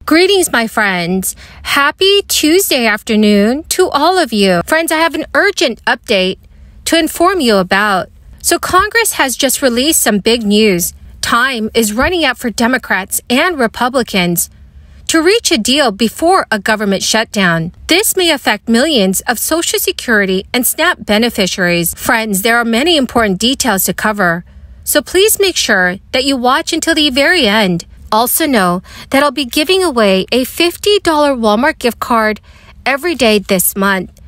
Greetings, my friends. Happy Tuesday afternoon to all of you. Friends, I have an urgent update to inform you about. So Congress has just released some big news. Time is running out for Democrats and Republicans to reach a deal before a government shutdown. This may affect millions of Social Security and SNAP beneficiaries. Friends, there are many important details to cover, so please make sure that you watch until the very end. Also know that I'll be giving away a $50 Walmart gift card every day this month.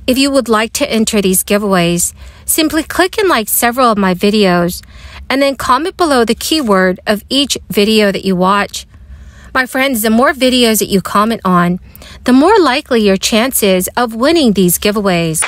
If you would like to enter these giveaways, simply click and like several of my videos and then comment below the keyword of each video that you watch. My friends, the more videos that you comment on, the more likely your chances of winning these giveaways.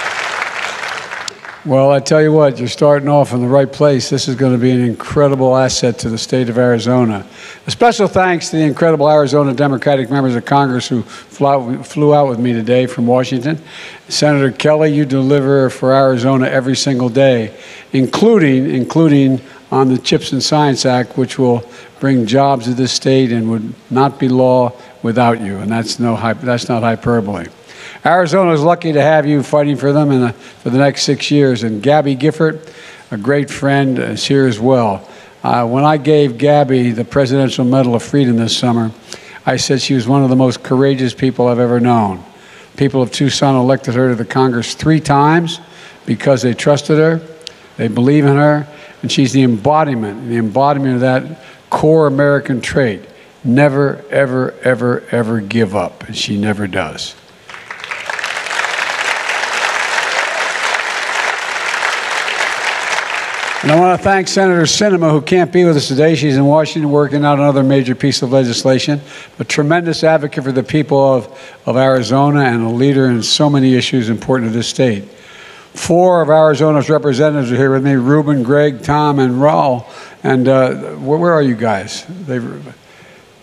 Well, I tell you what, you're starting off in the right place. This is going to be an incredible asset to the state of Arizona. A special thanks to the incredible Arizona Democratic members of Congress who flew out with me today from Washington. Senator Kelly, you deliver for Arizona every single day, including on the CHIPS and Science Act, which will bring jobs to this state and would not be law without you. And that's not hyperbole. Arizona is lucky to have you fighting for them for the next 6 years. And Gabby Gifford, a great friend, is here as well. When I gave Gabby the Presidential Medal of Freedom this summer, I said she was one of the most courageous people I've ever known. People of Tucson elected her to the Congress 3 times because they trusted her, they believe in her, and she's the embodiment of that core American trait. Never, ever, ever, ever give up, and she never does. And I want to thank Senator Sinema, who can't be with us today. She's in Washington working out another major piece of legislation. A tremendous advocate for the people of Arizona and a leader in so many issues important to this state. 4 of Arizona's representatives are here with me, Ruben, Greg, Tom, and Raul. And where are you guys?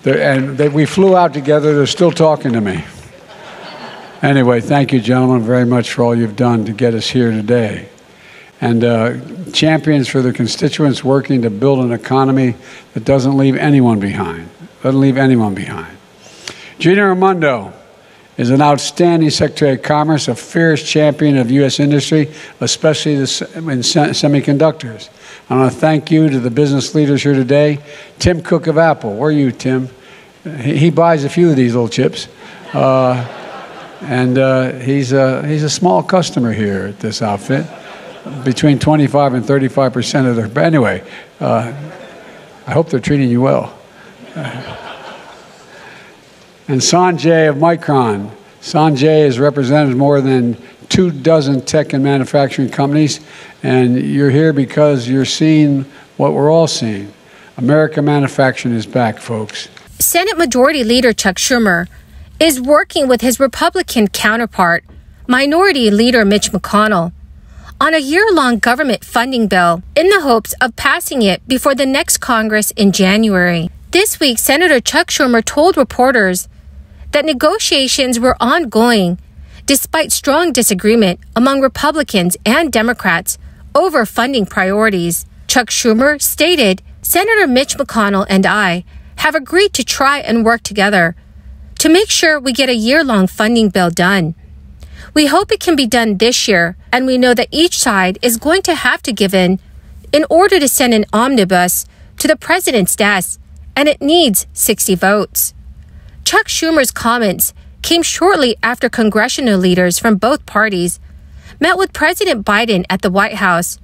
We flew out together. They're still talking to me. Anyway, thank you, gentlemen, very much for all you've done to get us here today. And champions for their constituents working to build an economy that doesn't leave anyone behind. Gina Raimondo is an outstanding Secretary of Commerce, a fierce champion of U.S. industry, especially in semiconductors. I want to thank you to the business leaders here today. Tim Cook of Apple, where are you, Tim? He buys a few of these little chips. He's a small customer here at this outfit. Between 25 and 35% of their, but anyway, I hope they're treating you well. And Sanjay of Micron. Sanjay has represented more than 24 tech and manufacturing companies, and you're here because you're seeing what we're all seeing. American manufacturing is back, folks. Senate Majority Leader Chuck Schumer is working with his Republican counterpart, Minority Leader Mitch McConnell, on a year-long government funding bill in the hopes of passing it before the next Congress in January. This week, Senator Chuck Schumer told reporters that negotiations were ongoing despite strong disagreement among Republicans and Democrats over funding priorities. Chuck Schumer stated, "Senator Mitch McConnell and I have agreed to try and work together to make sure we get a year-long funding bill done. We hope it can be done this year, and we know that each side is going to have to give in order to send an omnibus to the president's desk, and it needs 60 votes. Chuck Schumer's comments came shortly after congressional leaders from both parties met with President Biden at the White House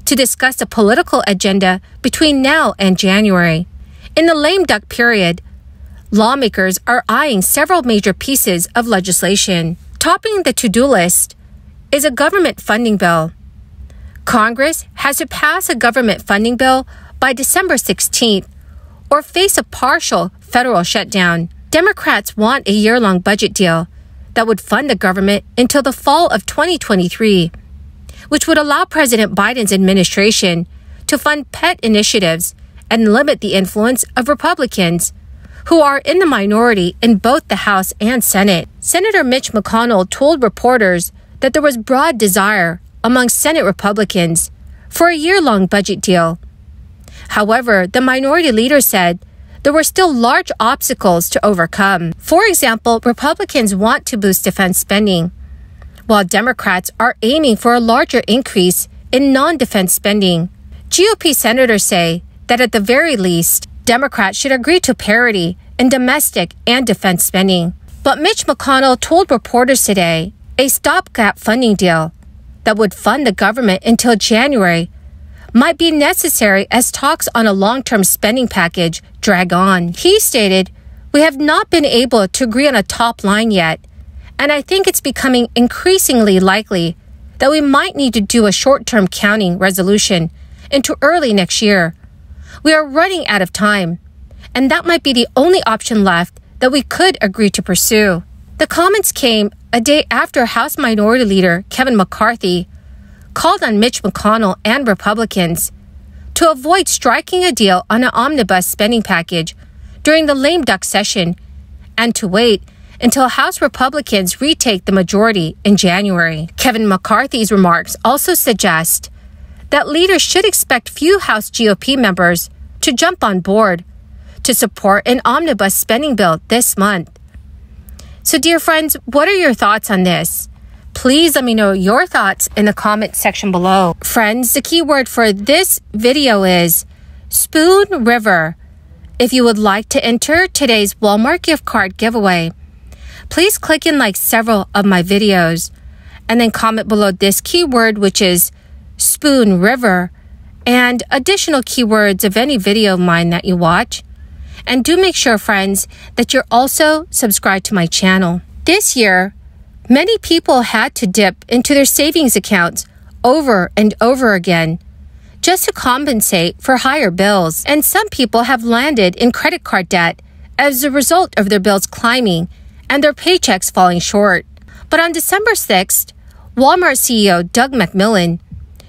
to discuss a political agenda between now and January. In the lame duck period, lawmakers are eyeing several major pieces of legislation. Topping the to-do list is a government funding bill. Congress has to pass a government funding bill by December 16th or face a partial federal shutdown. Democrats want a year-long budget deal that would fund the government until the fall of 2023, which would allow President Biden's administration to fund pet initiatives and limit the influence of Republicans who are in the minority in both the House and Senate. Senator Mitch McConnell told reporters that there was broad desire among Senate Republicans for a year-long budget deal. However, the minority leader said there were still large obstacles to overcome. For example, Republicans want to boost defense spending, while Democrats are aiming for a larger increase in non-defense spending. GOP senators say that at the very least, Democrats should agree to parity in domestic and defense spending. But Mitch McConnell told reporters today a stopgap funding deal that would fund the government until January might be necessary as talks on a long-term spending package drag on. He stated, "We have not been able to agree on a top line yet, and I think it's becoming increasingly likely that we might need to do a short-term counting resolution into early next year. We are running out of time, and that might be the only option left that we could agree to pursue." The comments came a day after House Minority Leader Kevin McCarthy called on Mitch McConnell and Republicans to avoid striking a deal on an omnibus spending package during the lame duck session and to wait until House Republicans retake the majority in January. Kevin McCarthy's remarks also suggest that leaders should expect few House GOP members to jump on board to support an omnibus spending bill this month. So, dear friends, what are your thoughts on this? Please let me know your thoughts in the comment section below. Friends, the keyword for this video is Spoon River. If you would like to enter today's Walmart gift card giveaway, please click and like several of my videos and then comment below this keyword, which is Spoon River, and additional keywords of any video of mine that you watch. And do make sure, friends, that you're also subscribed to my channel. This year, many people had to dip into their savings accounts over and over again just to compensate for higher bills. And some people have landed in credit card debt as a result of their bills climbing and their paychecks falling short. But on December 6th, Walmart CEO Doug McMillon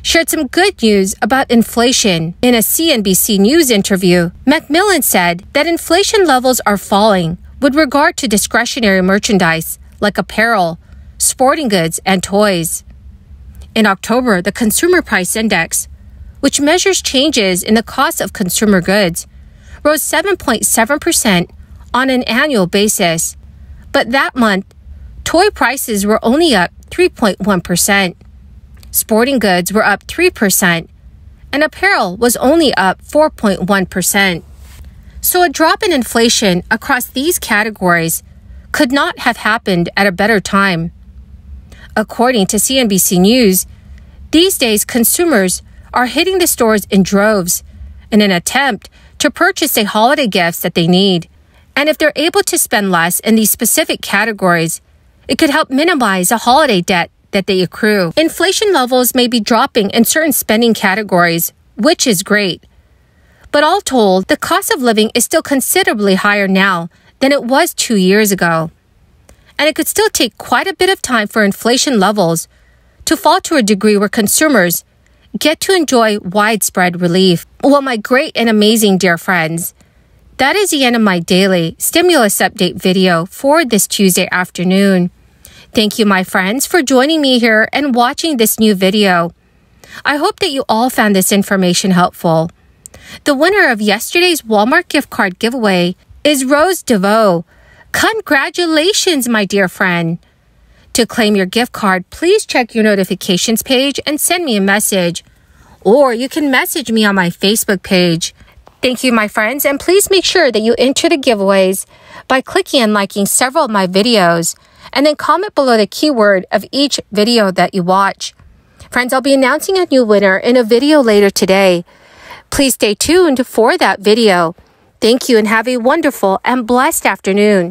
shared some good news about inflation. In a CNBC News interview, McMillon said that inflation levels are falling with regard to discretionary merchandise like apparel, sporting goods, and toys. In October, the Consumer Price Index, which measures changes in the cost of consumer goods, rose 7.7% on an annual basis. But that month, toy prices were only up 3.1%. Sporting goods were up 3%, and apparel was only up 4.1%. So a drop in inflation across these categories could not have happened at a better time. According to CNBC News, these days consumers are hitting the stores in droves in an attempt to purchase the holiday gifts that they need. And if they're able to spend less in these specific categories, it could help minimize the holiday debt that they accrue. Inflation levels may be dropping in certain spending categories, which is great. But all told, the cost of living is still considerably higher now than it was 2 years ago. And it could still take quite a bit of time for inflation levels to fall to a degree where consumers get to enjoy widespread relief. Well, my great and amazing dear friends, that is the end of my daily stimulus update video for this Tuesday afternoon. Thank you, my friends, for joining me here and watching this new video. I hope that you all found this information helpful. The winner of yesterday's Walmart gift card giveaway is Rose DeVoe. Congratulations, my dear friend. To claim your gift card, please check your notifications page and send me a message. Or you can message me on my Facebook page. Thank you, my friends, and please make sure that you enter the giveaways by clicking and liking several of my videos, and then comment below the keyword of each video that you watch. Friends, I'll be announcing a new winner in a video later today. Please stay tuned for that video. Thank you and have a wonderful and blessed afternoon.